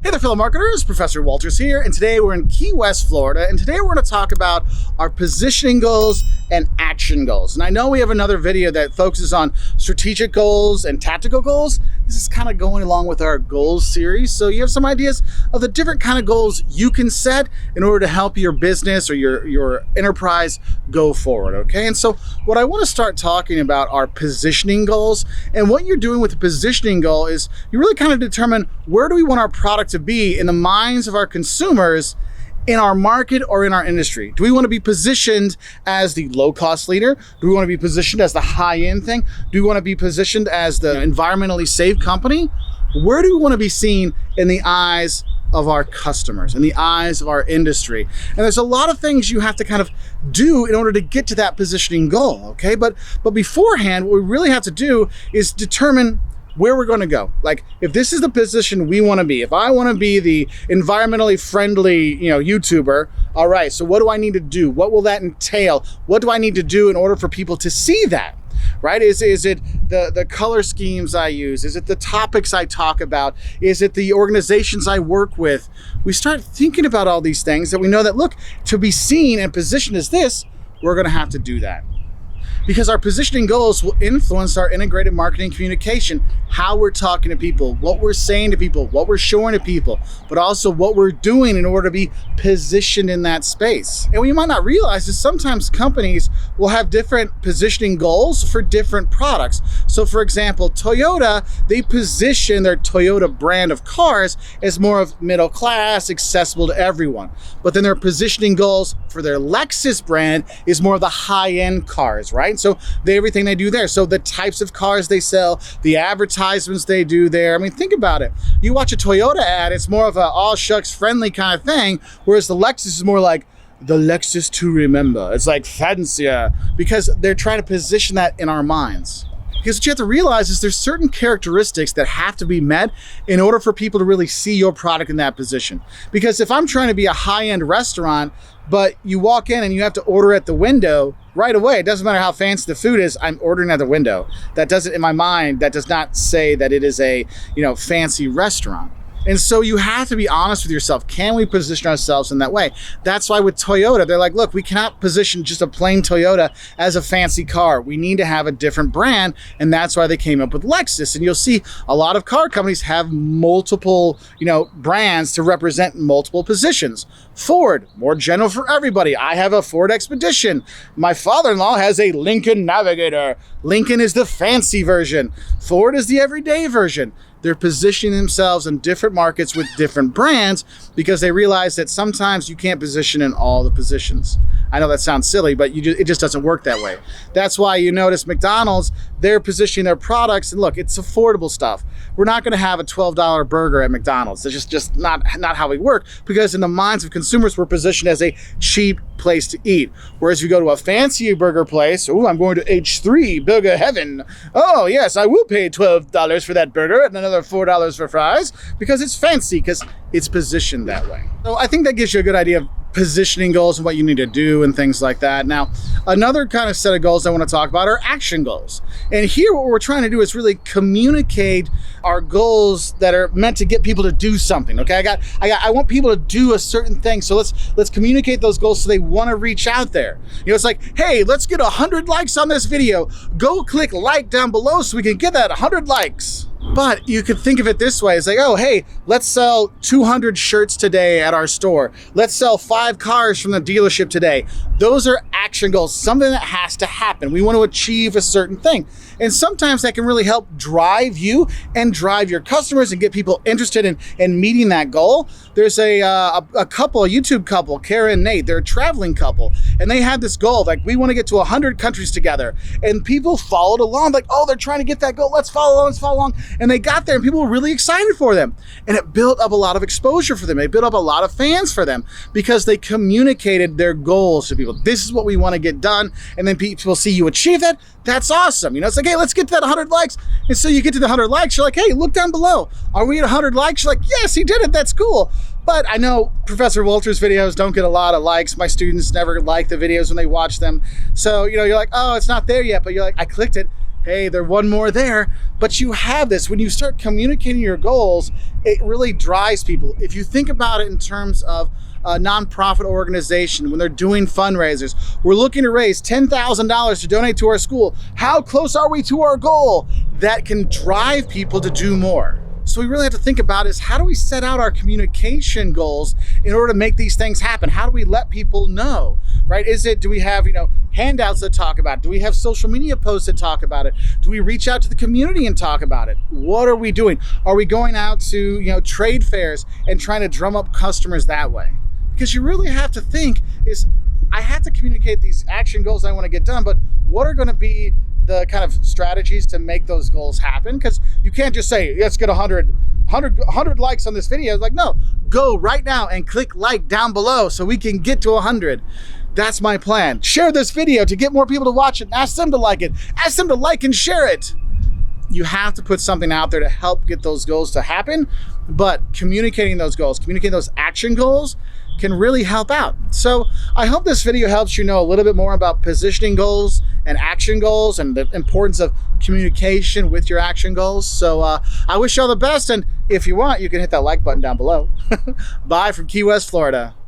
Hey there, fellow marketers, Professor Wolters here, and today we're in Key West, Florida, and today we're going to talk about our positioning goals and action goals. And I know we have another video that focuses on strategic goals and tactical goals. This is kind of going along with our goals series, so you have some ideas of the different kind of goals you can set in order to help your business or your enterprise go forward, okay? And so what I want to start talking about are positioning goals, and what you're doing with the positioning goal is you really kind of determine where do we want our product to be in the minds of our consumers in our market or in our industry. Do we want to be positioned as the low-cost leader? Do we want to be positioned as the high-end thing? Do we want to be positioned as the environmentally safe company? Where do we want to be seen in the eyes of our customers, in the eyes of our industry? And there's a lot of things you have to kind of do in order to get to that positioning goal, okay? But beforehand, what we really have to do is determine where we're going to go. Like, if this is the position we want to be, if I want to be the environmentally friendly, YouTuber, all right, so what do I need to do? What will that entail? What do I need to do in order for people to see that? Right? Is it the color schemes I use? Is it the topics I talk about? Is it the organizations I work with? We start thinking about all these things that we know that, look, to be seen and positioned as this, we're going to have to do that. Because our positioning goals will influence our integrated marketing communication, how we're talking to people, what we're saying to people, what we're showing to people, but also what we're doing in order to be positioned in that space. And what you might not realize is sometimes companies will have different positioning goals for different products. So for example, Toyota, they position their Toyota brand of cars as more of middle class, accessible to everyone. But then their positioning goals for their Lexus brand is more of the high-end cars, right? So everything they do there. So the types of cars they sell, the advertisements they do there. I mean, think about it. You watch a Toyota ad, it's more of a all shucks friendly kind of thing, whereas the Lexus is more like the Lexus to remember. It's like fancier because they're trying to position that in our minds. Because what you have to realize is there's certain characteristics that have to be met in order for people to really see your product in that position. Because if I'm trying to be a high-end restaurant, but you walk in and you have to order at the window right away, it doesn't matter how fancy the food is, I'm ordering at the window. That doesn't, in my mind, that does not say that it is a, fancy restaurant. And so you have to be honest with yourself. Can we position ourselves in that way? That's why with Toyota, they're like, look, we cannot position just a plain Toyota as a fancy car. We need to have a different brand. And that's why they came up with Lexus. And you'll see a lot of car companies have multiple, brands to represent multiple positions. Ford, more general for everybody. I have a Ford Expedition. My father-in-law has a Lincoln Navigator. Lincoln is the fancy version. Ford is the everyday version. They're positioning themselves in different markets with different brands because they realize that sometimes you can't position in all the positions. I know that sounds silly, but it just doesn't work that way. That's why you notice McDonald's, they're positioning their products, and look, it's affordable stuff. We're not going to have a $12 burger at McDonald's. It's just not how we work, because in the minds of consumers, we're positioned as a cheap place to eat. Whereas if you go to a fancy burger place, oh, I'm going to H3 Burger Heaven. Oh yes, I will pay $12 for that burger and another $4 for fries because it's fancy, because it's positioned that way. So I think that gives you a good idea of positioning goals and what you need to do and things like that. Now, another kind of set of goals I want to talk about are action goals. And here what we're trying to do is really communicate our goals that are meant to get people to do something. Okay, I want people to do a certain thing. So let's communicate those goals so they want to reach out there. It's like, hey, let's get 100 likes on this video. Go click like down below so we can get that 100 likes. But you could think of it this way. It's like, oh, hey, let's sell 200 shirts today at our store. Let's sell 5 cars from the dealership today. Those are action goals, something that has to happen. We want to achieve a certain thing. And sometimes that can really help drive you and drive your customers and get people interested in meeting that goal. There's a YouTube couple, Kara and Nate. They're a traveling couple. And they had this goal, like, we want to get to 100 countries together. And people followed along, like, oh, they're trying to get that goal. Let's follow along. And they got there and people were really excited for them. And it built up a lot of exposure for them. It built up a lot of fans for them because they communicated their goals to people. This is what we want to get done. And then people see you achieve that. That's awesome. It's like, hey, let's get to that 100 likes. And so you get to the 100 likes. You're like, hey, look down below. Are we at 100 likes? You're like, yes, he did it. That's cool. But I know Professor Wolters' videos don't get a lot of likes. My students never like the videos when they watch them. So, you're like, oh, it's not there yet. But you're like, I clicked it. hey, there's one more there, but you have this. When you start communicating your goals, it really drives people. If you think about it in terms of a nonprofit organization, when they're doing fundraisers, we're looking to raise $10,000 to donate to our school. How close are we to our goal? That can drive people to do more. So we really have to think about is how do we set out our communication goals in order to make these things happen? How do we let people know, right? Do we have, handouts that talk about it? Do we have social media posts that talk about it? Do we reach out to the community and talk about it? What are we doing? Are we going out to, trade fairs and trying to drum up customers that way? Because you really have to think I have to communicate these action goals I want to get done, but what are going to be the kind of strategies to make those goals happen? Because you can't just say, let's get 100 likes on this video. It's like, no, go right now and click like down below so we can get to 100. That's my plan. Share this video to get more people to watch it and ask them to like it. Ask them to like and share it. You have to put something out there to help get those goals to happen, but communicating those goals, communicating those action goals can really help out. So I hope this video helps you know a little bit more about positioning goals and action goals and the importance of communication with your action goals. So I wish you all the best, and if you want, you can hit that like button down below. Bye from Key West, Florida.